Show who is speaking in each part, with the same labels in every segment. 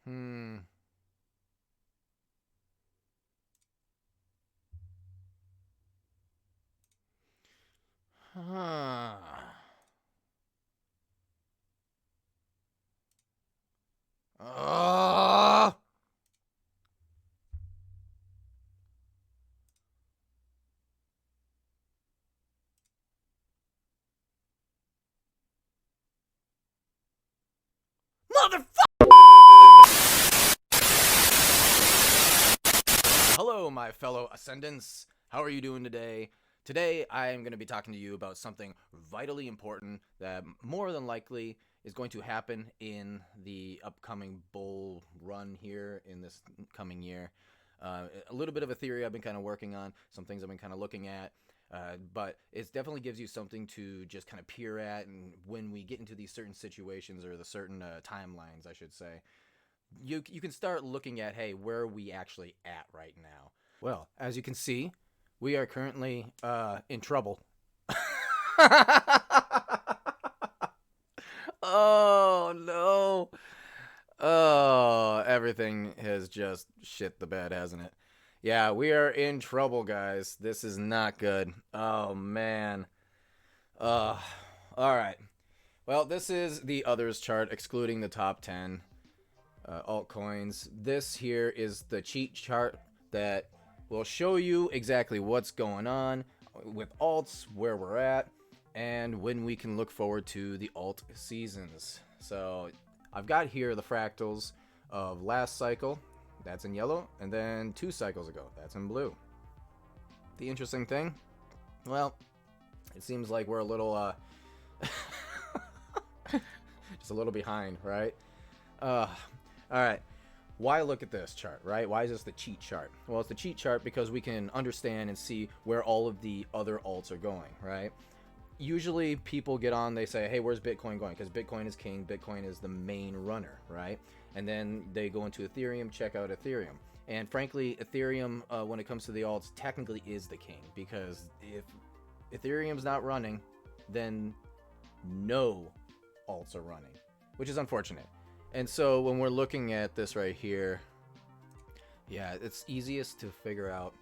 Speaker 1: Hmm. Huh. Oh, motherfucker! Hello, my fellow Ascendants. How are you doing today? Today, I am going to be talking to you about something vitally important that more than likely is going to happen in the upcoming bull run here in this coming year. A little bit of a theory I've been kind of working on, some things I've been kind of looking at, but it definitely gives you something to just kind of peer at, and when we get into these certain situations or the certain timelines, I should say, you can start looking at, hey, where are we actually at right now? Well, as you can see, we are currently in trouble. Oh no. Oh, everything has just shit the bed, hasn't it? Yeah, we are in trouble, guys. This is not good. Oh man. Uh all right. Well, this is the others chart excluding the top 10 altcoins. This here is the cheat chart that will show you exactly what's going on with alts, where we're at, and when we can look forward to the alt seasons. So I've got here the fractals of last cycle, that's in yellow, and then 2 cycles ago, that's in blue. The interesting thing, well, it seems like we're a little just a little behind, right? Uh, all right. Why look at this chart, right? Why is this the cheat chart? Well, it's the cheat chart because we can understand and see where all of the other alts are going, right? Usually people get on, they say, hey, where's Bitcoin going? Because Bitcoin is king, Bitcoin is the main runner, right? And then they go into Ethereum, check out Ethereum. And frankly, Ethereum, when it comes to the alts, technically is the king, because if Ethereum's not running, then no alts are running, which is unfortunate. And so when we're looking at this right here, yeah, it's easiest to figure out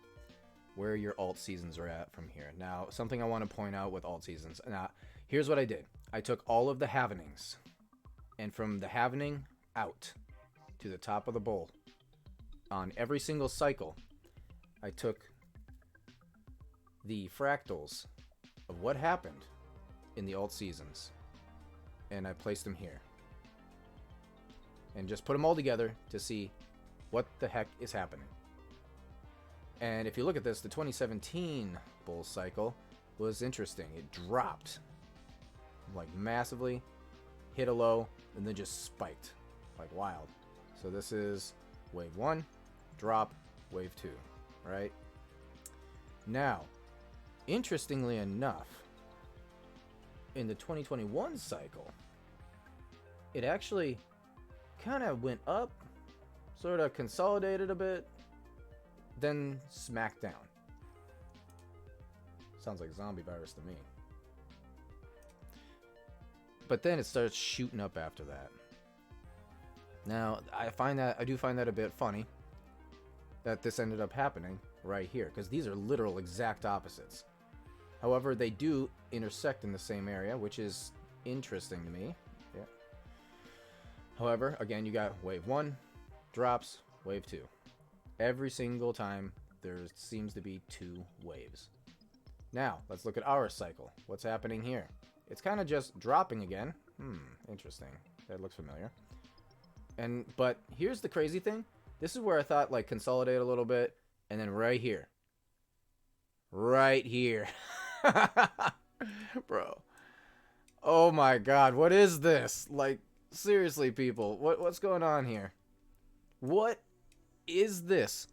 Speaker 1: where your alt seasons are at from here. Now, something I want to point out with alt seasons. Now, here's what I did. I took all of the halvenings, and from the halvening out to the top of the bull, on every single cycle, I took the fractals of what happened in the alt seasons, and I placed them here. And just put them all together to see what the heck is happening. And if you look at this, the 2017 bull cycle was interesting. It dropped like massively, hit a low, and then just spiked like wild. So this is wave 1, drop, wave 2, right? Now, interestingly enough, in the 2021 cycle, it actually kind of went up, sort of consolidated a bit, then smacked down. Sounds like zombie virus to me. But then it starts shooting up after that. Now, I do find that a bit funny that this ended up happening right here, because these are literal exact opposites. However, they do intersect in the same area, which is interesting to me. Yeah. However, again, you got wave 1, drops, wave 2. Every single time, there seems to be 2 waves. Now, let's look at our cycle. What's happening here? It's kind of just dropping again. Interesting. That looks familiar. But here's the crazy thing. This is where I thought, like, consolidate a little bit, and then right here. Right here. Bro. Oh my god, what is this? Like, seriously, people, what's going on here? What is this?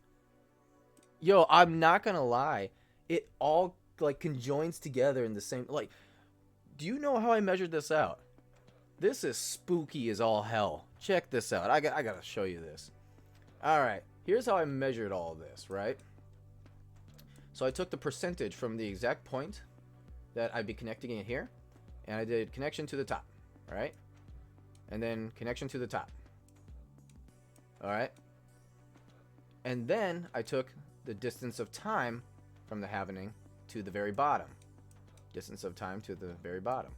Speaker 1: Yo, I'm not gonna lie. It all, like, conjoins together in the same, like, do you know how I measured this out? This is spooky as all hell. Check this out. I gotta show you this. Alright, here's how I measured all this, right? So I took the percentage from the exact point that I'd be connecting it here, and I did connection to the top, right? And then connection to the top. All right. And then I took the distance of time from the halvening to the very bottom. Distance of time to the very bottom.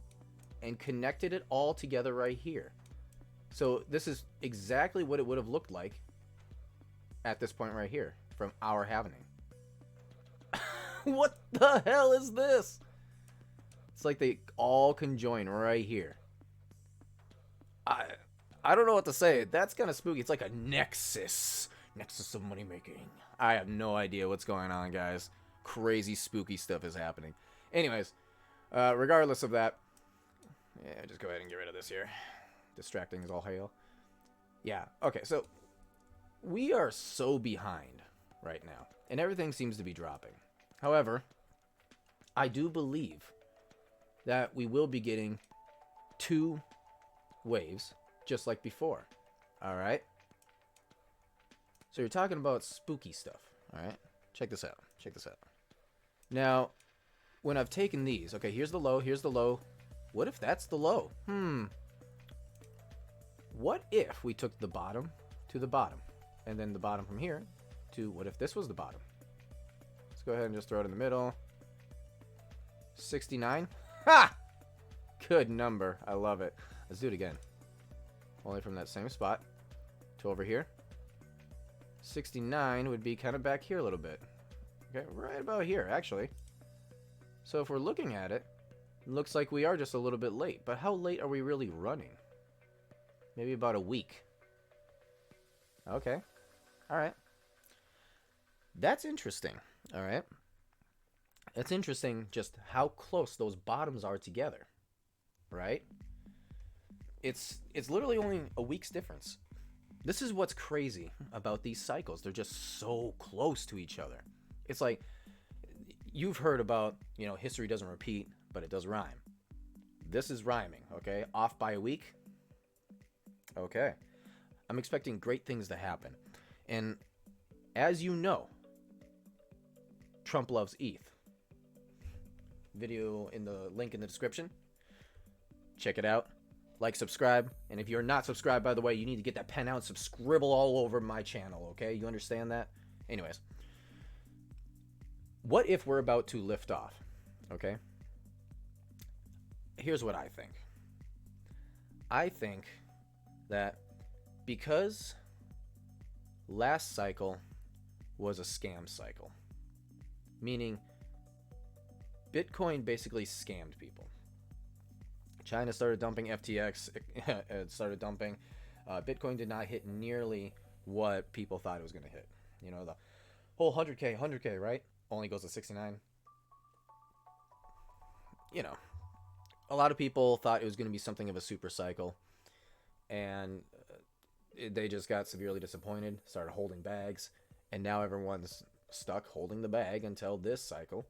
Speaker 1: And connected it all together right here. So this is exactly what it would have looked like at this point right here from our halvening. What the hell is this? It's like they all conjoin right here. I don't know what to say. That's kind of spooky. It's like a nexus. Nexus of money making. I have no idea what's going on, guys. Crazy spooky stuff is happening. Anyways, regardless of that, yeah, just go ahead and get rid of this here. Distracting as all hail. Yeah, okay, so we are so behind right now, and everything seems to be dropping. However, I do believe that we will be getting 2 waves, just like before. Alright? So you're talking about spooky stuff. Alright? Check this out. Check this out. Now, when I've taken these, okay, here's the low, here's the low. What if that's the low? What if we took the bottom to the bottom, and then the bottom from here to what if this was the bottom? Let's go ahead and just throw it in the middle. 69. Ha! Good number. I love it. Let's do it again. Only from that same spot to over here. 69 would be kind of back here a little bit. Okay, right about here, actually. So if we're looking at it, it looks like we are just a little bit late. But how late are we really running? Maybe about a week. Okay. Alright. That's interesting. Alright. It's interesting just how close those bottoms are together. Right? It's literally only a week's difference. This is what's crazy about these cycles. They're just so close to each other. It's like, you've heard about, you know, history doesn't repeat, but it does rhyme. This is rhyming, okay? Off by a week. Okay. I'm expecting great things to happen. And as you know, Trump loves ETH. Video in the link in the description. Check it out. Like, subscribe. And if you're not subscribed, by the way, you need to get that pen out and scribble all over my channel, okay? You understand that? Anyways. What if we're about to lift off? Okay? Here's what I think. I think that because last cycle was a scam cycle, meaning Bitcoin basically scammed people. China started dumping FTX, it started dumping. Bitcoin did not hit nearly what people thought it was going to hit. You know, the whole 100K, right? Only goes to 69. You know, a lot of people thought it was going to be something of a super cycle, and they just got severely disappointed, started holding bags, and now everyone's stuck holding the bag until this cycle,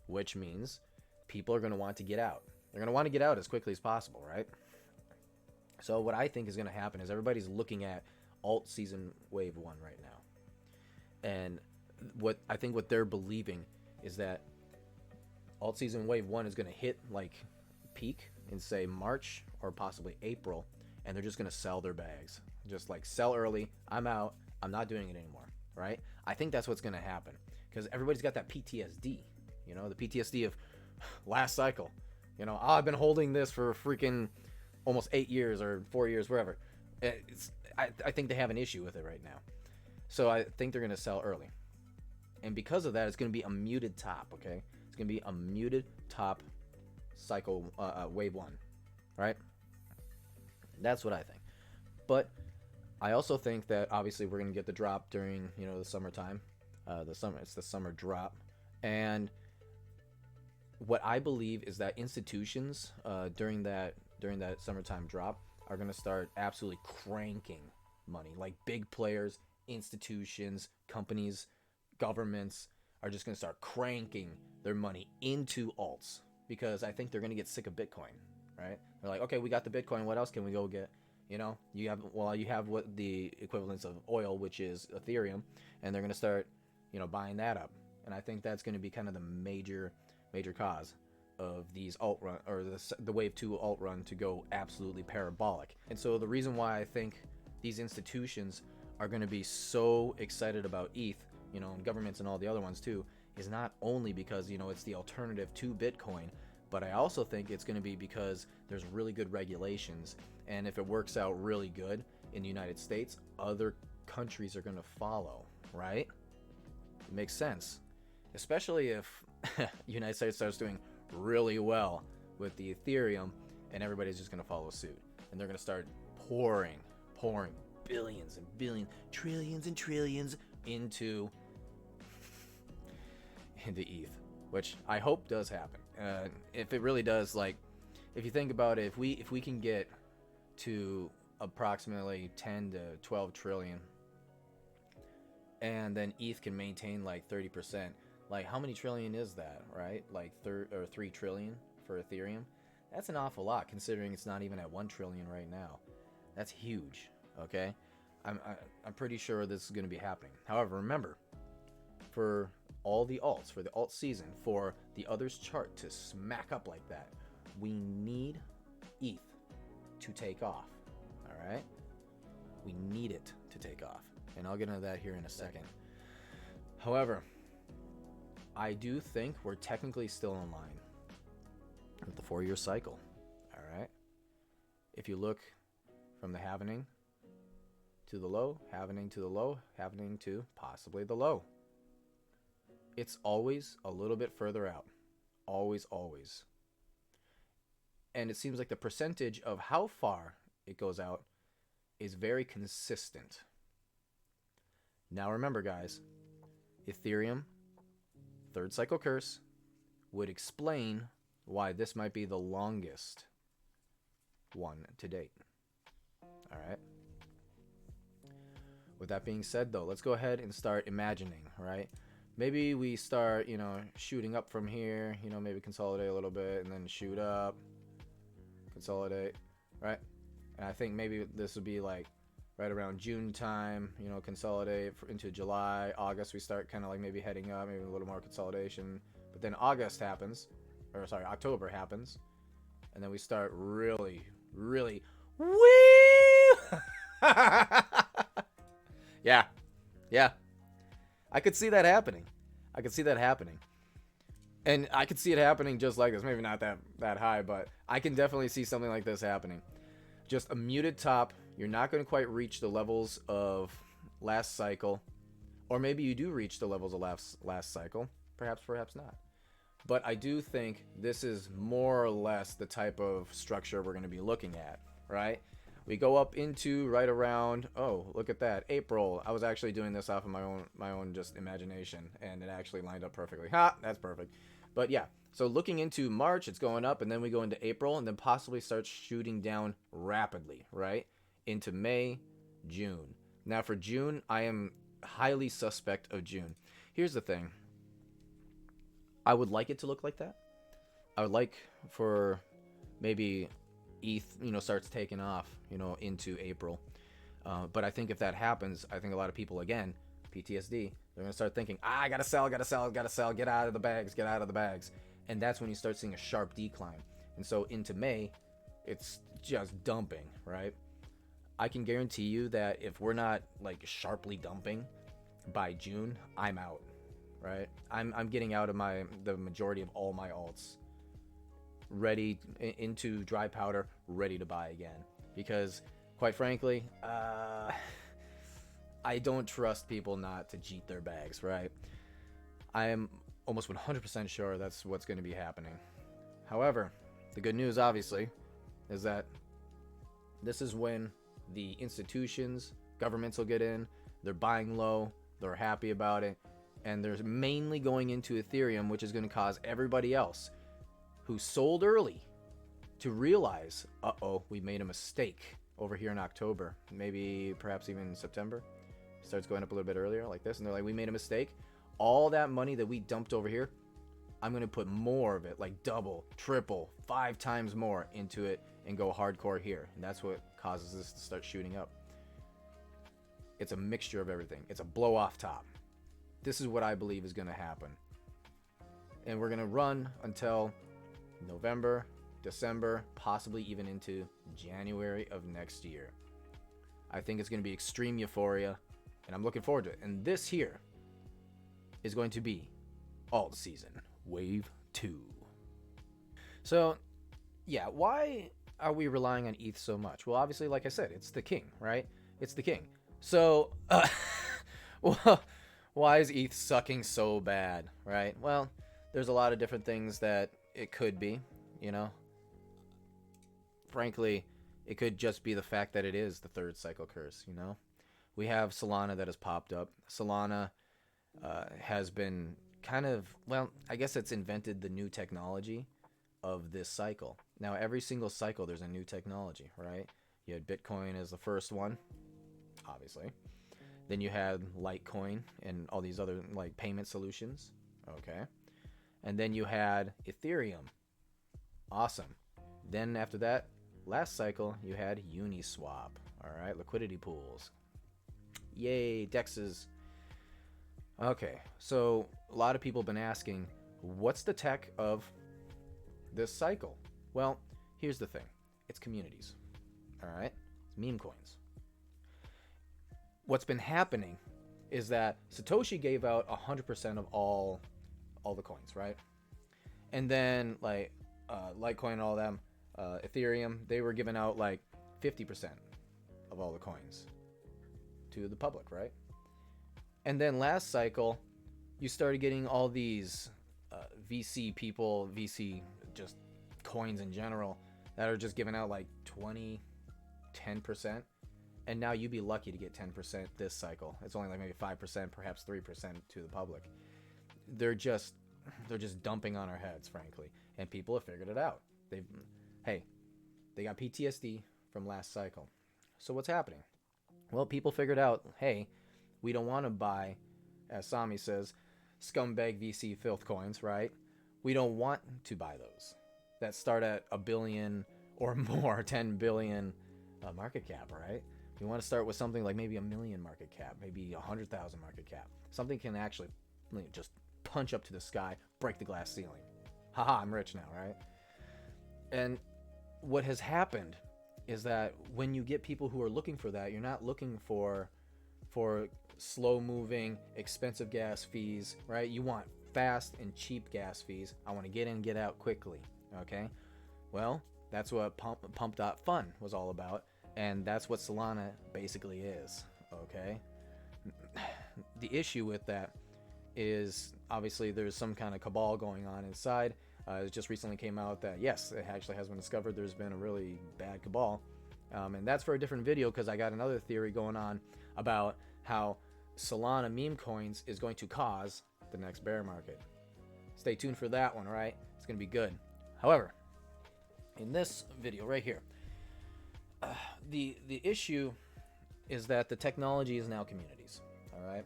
Speaker 1: which means people are going to want to get out. They're going to want to get out as quickly as possible, right? So what I think is going to happen is everybody's looking at alt season wave 1 right now. And what I think what they're believing is that alt season wave 1 is going to hit like peak in say March or possibly April, and they're just going to sell their bags. Just like sell early, I'm out, I'm not doing it anymore, right? I think that's what's going to happen because everybody's got that PTSD, you know, the PTSD of last cycle. You know, I've been holding this for freaking almost 8 years or 4 years, wherever. I think they have an issue with it right now. So I think they're going to sell early. And because of that, it's going to be a muted top, okay? It's going to be a muted top cycle, wave 1, right? That's what I think. But I also think that obviously we're going to get the drop during, you know, the summertime. It's the summer drop. And what I believe is that institutions during that summertime drop are going to start absolutely cranking money. Like big players, institutions, companies, governments are just going to start cranking their money into alts because I think they're going to get sick of Bitcoin, right? They're like, okay, we got the Bitcoin. What else can we go get? You know, you have what the equivalence of oil, which is Ethereum, and they're going to start, you know, buying that up. And I think that's going to be kind of the major cause of these alt run or the wave 2 alt run to go absolutely parabolic. And so the reason why I think these institutions are going to be so excited about ETH, and governments and all the other ones too, is not only because, it's the alternative to Bitcoin, but I also think it's going to be because there's really good regulations. And if it works out really good in the United States, other countries are going to follow, right? It makes sense. Especially if the United States starts doing really well with the Ethereum, and everybody's just going to follow suit. And they're going to start pouring billions and billions, trillions and trillions into ETH, which I hope does happen. If it really does, like, if you think about it, if we can get to approximately 10 to 12 trillion, and then ETH can maintain like 30%, like how many trillion is that, right? Like 3 trillion for Ethereum. That's an awful lot considering it's not even at 1 trillion right now. That's huge. Okay, I'm pretty sure this is going to be happening. However, remember, for all the alts, for the alt season, for the others chart to smack up like that, we need ETH to take off. All right, we need it to take off, and I'll get into that here in a second. However, I do think we're technically still in line with the 4-year cycle. All right, if you look from the halvening to the low, halvening to the low, halvening to possibly the low, it's always a little bit further out. Always. And it seems like the percentage of how far it goes out is very consistent. Now remember, guys, Ethereum, 3rd cycle curse, would explain why this might be the longest one to date. All right. With that being said, though, let's go ahead and start imagining, right? Maybe we start, shooting up from here, maybe consolidate a little bit and then shoot up, consolidate, right? And I think maybe this would be like right around June time, consolidate into July, August, we start kind of like maybe heading up, maybe a little more consolidation. But then October happens, and then we start really, woo! Yeah. I could see that happening. And I could see it happening just like this. Maybe not that high, but I can definitely see something like this happening. Just a muted top. You're not going to quite reach the levels of last cycle. Or maybe you do reach the levels of last cycle. Perhaps not. But I do think this is more or less the type of structure we're going to be looking at, right? We go up into right around, oh, look at that, April. I was actually doing this off of my own just imagination, and it actually lined up perfectly. Ha, that's perfect. But yeah, so looking into March, it's going up, and then we go into April, and then possibly start shooting down rapidly, right? Into May, June. Now for June, I am highly suspect of June. Here's the thing. I would like it to look like that. I would like for maybe ETH, starts taking off, into April. But I think if that happens, I think a lot of people, again, PTSD, they're going to start thinking, I gotta sell, get out of the bags. And that's when you start seeing a sharp decline. And so into May, it's just dumping, right? I can guarantee you that if we're not like sharply dumping by June, I'm out, right? I'm getting out of the majority of all my alts, ready into dry powder, ready to buy again. Because quite frankly, I don't trust people not to cheat their bags, right? I am almost 100% sure that's what's going to be happening. However, the good news obviously is that this is when the institutions, governments will get in, they're buying low, they're happy about it, and they're mainly going into Ethereum, which is going to cause everybody else who sold early to realize, we made a mistake over here in October, maybe perhaps even September. Starts going up a little bit earlier like this, and they're like, we made a mistake. All that money that we dumped over here, I'm going to put more of it, like double, triple, 5 times more into it and go hardcore here. And that's what causes this to start shooting up. It's a mixture of everything. It's a blow off top. This is what I believe is going to happen. And we're going to run until November, December, possibly even into January of next year. I think it's going to be extreme euphoria. and I'm looking forward to it. And this here is going to be alt season wave 2. So yeah, why are we relying on ETH so much? Well, obviously, like I said, it's the king, right? It's the king. So well, why is ETH sucking so bad, right? Well, there's a lot of different things that it could be, you know. Frankly, it could just be the fact that it is the third cycle curse, you know. We have Solana that has popped up. Solana has been kind of, well, I guess it's invented the new technology of this cycle. Now, every single cycle, there's a new technology, right? You had Bitcoin as the first one, obviously. Then you had Litecoin and all these other like payment solutions, okay? And then you had Ethereum. Awesome. Then after that, last cycle, you had Uniswap, all right? Liquidity pools. Yay, DEXs. Okay, so a lot of people have been asking, what's the tech of this cycle? Well, here's the thing. It's communities, all right? It's meme coins. What's been happening is that Satoshi gave out 100% of all the coins, right? And then like Litecoin and all them, Ethereum, they were giving out like 50% of all the coins to the public, right? And then last cycle, you started getting all these VC people, VC just coins in general, that are just giving out like 20, 10%. And now you'd be lucky to get 10% this cycle. It's only like maybe 5%, perhaps 3% to the public. They're just dumping on our heads, frankly. And people have figured it out. They got PTSD from last cycle. So what's happening? Well, people figured out, hey, we don't want to buy, as Sami says, scumbag VC filth coins, right? We don't want to buy those that start at $1 billion or more, 10 billion market cap, right? We want to start with something like maybe 1 million market cap, maybe 100,000 market cap. Something can actually just punch up to the sky, break the glass ceiling. Haha, I'm rich now, right? And what has happened is that when you get people who are looking for that, you're not looking for slow moving, expensive gas fees, right? You want fast and cheap gas fees. I want to get in, get out quickly, okay? Well, that's what Pump.Fun was all about, and that's what Solana basically is, okay? The issue with that is obviously there's some kind of cabal going on inside. It just recently came out that yes, it actually has been discovered there's been a really bad cabal, and that's for a different video because I got another theory going on about how Solana meme coins is going to cause the next bear market. Stay tuned for that one, right? It's going to be good. However, in this video right here, the issue is that the technology is now communities, all right?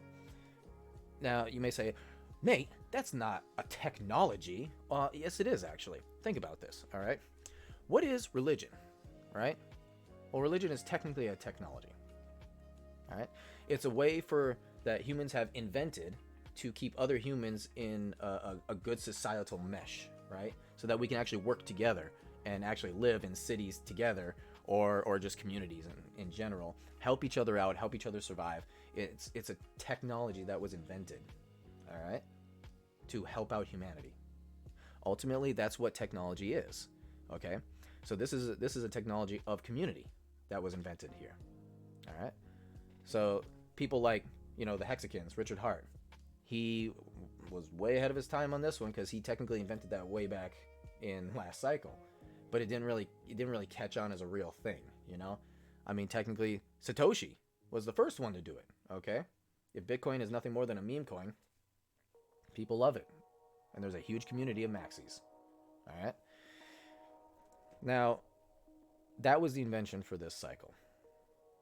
Speaker 1: Now, you may say, Nate, that's not a technology. Yes, it is, actually. Think about this, all right? What is religion, right? Well, religion is technically a technology, all right? It's a way that humans have invented to keep other humans in a good societal mesh, right? So that we can actually work together and actually live in cities together or just communities in general. Help each other out, help each other survive. It's a technology that was invented, all right, to help out humanity. Ultimately, that's what technology is, okay? So this is a technology of community that was invented here, all right? So people like, the Hexicans, Richard Hart, he was way ahead of his time on this one because he technically invented that way back in last cycle, but it didn't really catch on as a real thing, I mean, technically, Satoshi was the first one to do it, okay? If Bitcoin is nothing more than a meme coin, people love it. And there's a huge community of maxis, all right? Now, that was the invention for this cycle.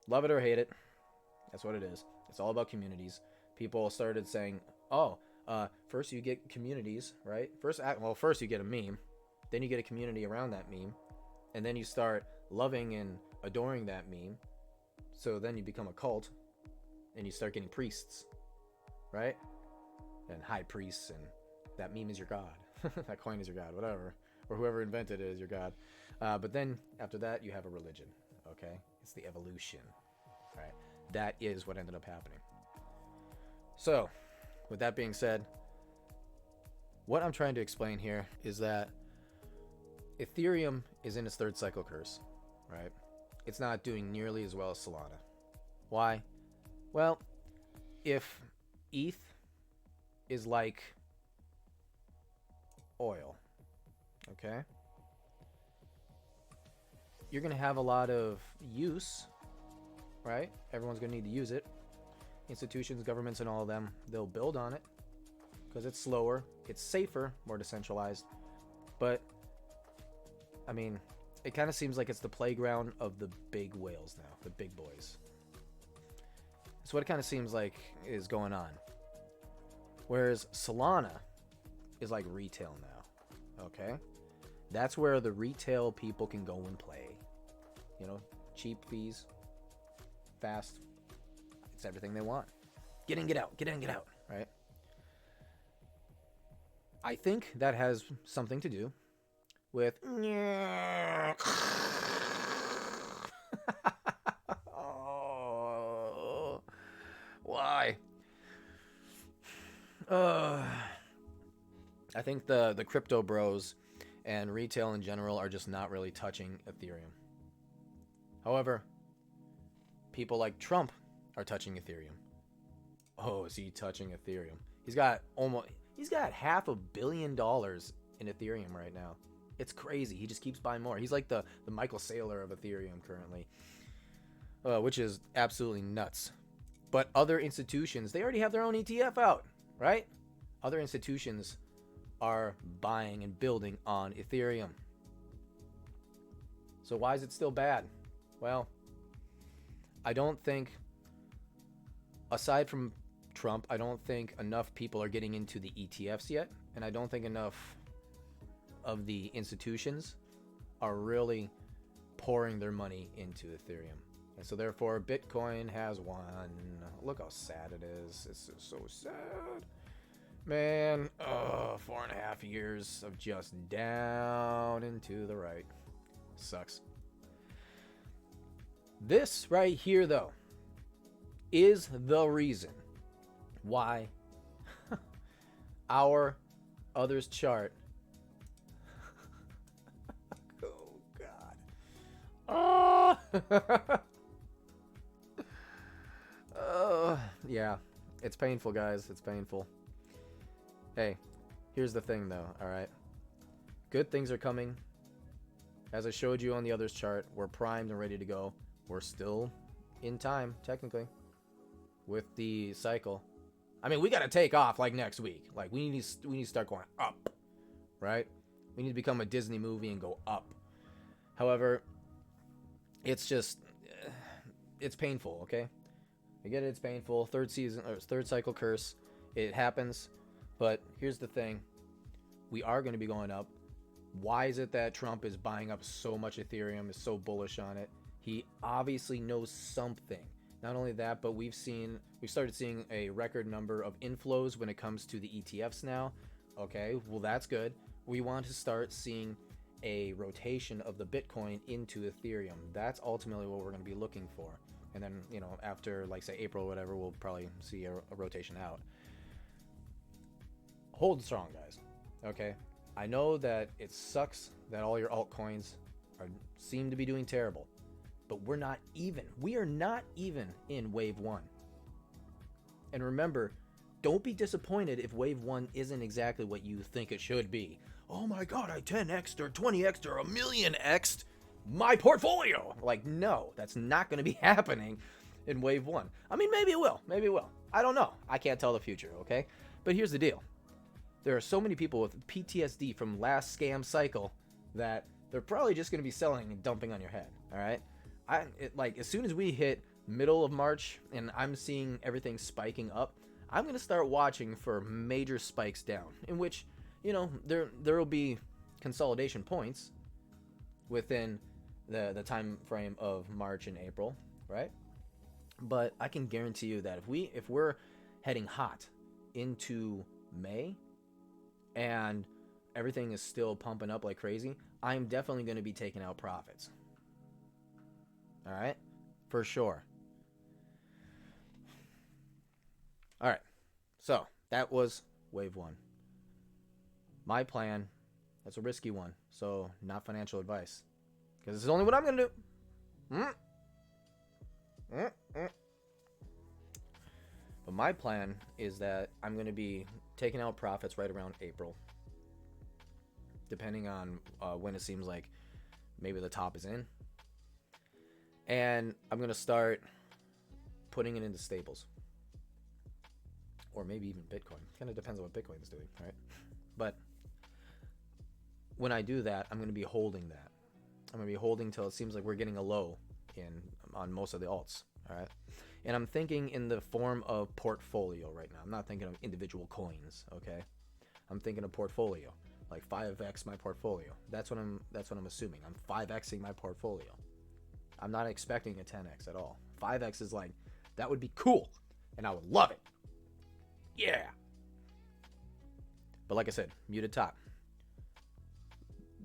Speaker 1: Love it or hate it, that's what it is. It's all about communities. People started saying, first you get communities, right? First you get a meme, then you get a community around that meme, and then you start loving and adoring that meme. So then you become a cult, and you start getting priests, right? And high priests, and that meme is your god. That coin is your god, whatever. Or whoever invented it is your god. But then after that, you have a religion, okay? It's the evolution, right? That is what ended up happening. So, with that being said, what I'm trying to explain here is that Ethereum is in its third cycle curse, right? It's not doing nearly as well as Solana. Why? Well, if ETH is like oil, okay? You're going to have a lot of use, right? Everyone's going to need to use it. Institutions, governments, and all of them, they'll build on it because it's slower, it's safer, more decentralized. But, I mean, it kind of seems like it's the playground of the big whales now, the big boys. That's what it kind of seems like is going on. Whereas Solana is like retail now, okay? That's where the retail people can go and play. You know, cheap fees, fast. It's everything they want. Get in, get out, get in, get out, right? I think that has something to do with... Oh, why? I think the crypto bros and retail in general are just not really touching Ethereum. However, people like Trump are touching Ethereum. Oh, is he touching Ethereum? He's got $500 million in Ethereum right now. It's crazy. He just keeps buying more. He's like the Michael Saylor of Ethereum currently, which is absolutely nuts. But other institutions, they already have their own ETF out, right? Other institutions are buying and building on Ethereum. So why is it still bad? Well, I don't think, aside from Trump, I don't think enough people are getting into the ETFs yet, and I don't think enough of the institutions are really pouring their money into Ethereum. And so therefore, Bitcoin has won. Look how sad it is. It's just so sad. Man, 4.5 years of just down and to the right. Sucks. This right here, though, is the reason why our others chart. Oh, God. Yeah, it's painful, guys. It's painful. Hey, here's the thing, though, all right? Good things are coming. As I showed you on the others chart, we're primed and ready to go. We're still in time, technically, with the cycle. I mean, we got to take off like next week. Like, we need to start going up, right? We need to become a Disney movie and go up. However, it's just, it's painful, okay? I get it, it's painful. Third cycle curse. It happens. But here's the thing. We are going to be going up. Why is it that Trump is buying up so much Ethereum, is so bullish on it? He obviously knows something. Not only that, but we've started seeing a record number of inflows when it comes to the ETFs now. Okay, well, that's good. We want to start seeing a rotation of the Bitcoin into Ethereum. That's ultimately what we're going to be looking for. And then, you know, after, like, say, April or whatever, we'll probably see a rotation out. Hold strong, guys. Okay? I know that it sucks that all your altcoins seem to be doing terrible. But we're not even. We are not even in Wave 1. And remember, don't be disappointed if Wave 1 isn't exactly what you think it should be. Oh my god, I 10x'd or 20x'd or 1,000,000x'd my portfolio. Like, no, that's not going to be happening in Wave 1. I mean, maybe it will. Maybe it will. I don't know. I can't tell the future, okay? But here's the deal. There are so many people with PTSD from last scam cycle that they're probably just going to be selling and dumping on your head, all right? Like, as soon as we hit middle of March and I'm seeing everything spiking up, I'm going to start watching for major spikes down, in which, you know, there will be consolidation points within the time frame of March and April, right? But I can guarantee you that if we're heading hot into May and everything is still pumping up like crazy, I'm definitely going to be taking out profits. All right? For sure. All right. So that was wave one. My plan, that's a risky one, so not financial advice, because this is only what I'm gonna do. But my plan is that I'm gonna be taking out profits right around April, depending on when it seems like maybe the top is in, and I'm gonna start putting it into stables, or maybe even Bitcoin. Kind of depends on what Bitcoin is doing, right? But when I do that, I'm going to be holding that. I'm going to be holding till it seems like we're getting a low on most of the alts, all right? And I'm thinking in the form of portfolio right now. I'm not thinking of individual coins, okay? I'm thinking of portfolio, like 5x my portfolio. That's what I'm assuming. I'm 5xing my portfolio. I'm not expecting a 10x at all. 5x is like, that would be cool, and I would love it. Yeah. But like I said, muted top.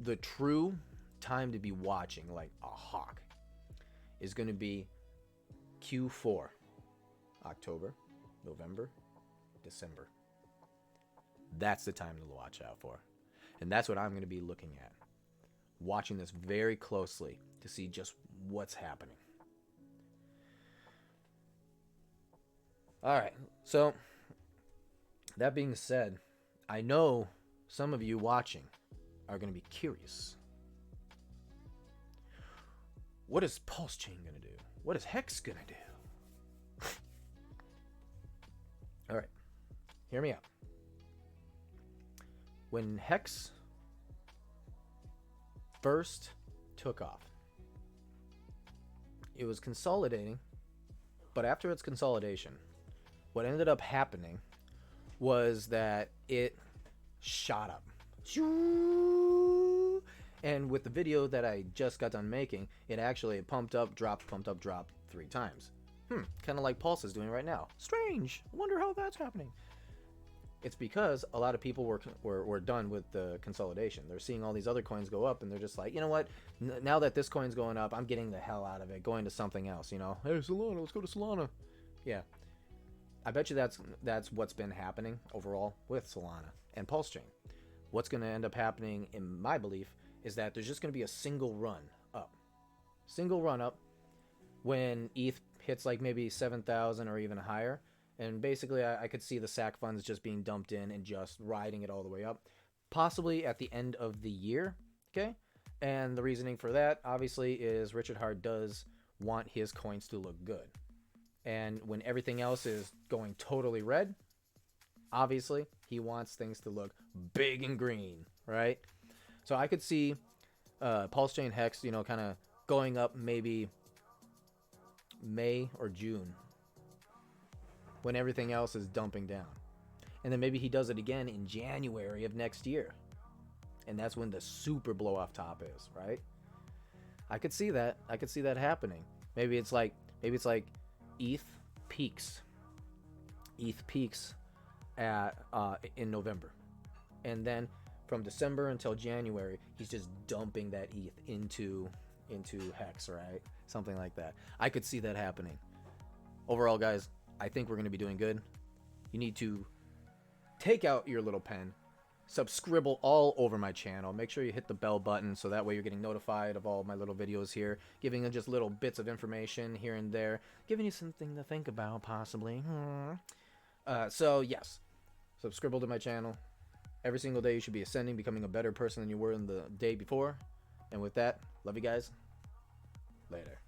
Speaker 1: The true time to be watching like a hawk is going to be Q4, October, November, December. That's the time to watch out for. And that's what I'm going to be looking at. Watching this very closely to see just what's happening. All right. So that being said, I know some of you watching are going to be curious. What is Pulse Chain going to do? What is Hex going to do? All right. Hear me out. When Hex first took off, it was consolidating, but after its consolidation, what ended up happening was that it shot up. And with the video that I just got done making, it actually pumped up, dropped 3 times. Kind of like Pulse is doing right now. Strange. I wonder how that's happening. It's because a lot of people were done with the consolidation. They're seeing all these other coins go up, and they're just like, you know what? Now that this coin's going up, I'm getting the hell out of it, going to something else, you know? Hey, Solana, let's go to Solana. Yeah. I bet you that's what's been happening overall with Solana and Pulse Chain. What's going to end up happening, in my belief, is that there's just going to be a single run up. Single run up when ETH hits like maybe 7,000 or even higher. And basically, I could see the SAC funds just being dumped in and just riding it all the way up. Possibly at the end of the year, okay? And the reasoning for that, obviously, is Richard Heart does want his coins to look good. And when everything else is going totally red, obviously, he wants things to look big and green, right? So I could see Pulse Chain Hex, you know, kind of going up maybe May or June when everything else is dumping down. And then maybe he does it again in January of next year. And that's when the super blow off top is, right? I could see that. I could see that happening. Maybe it's like ETH peaks. ETH peaks at in November. And then from December until January, he's just dumping that ETH into Hex, right? Something like that. I could see that happening. Overall, guys, I think we're going to be doing good. You need to take out your little pen, subscribble all over my channel. Make sure you hit the bell button so that way you're getting notified of all my little videos here, giving you just little bits of information here and there, giving you something to think about, possibly. So, yes, subscribe to my channel. Every single day you should be ascending, becoming a better person than you were in the day before. And with that, love you guys. Later.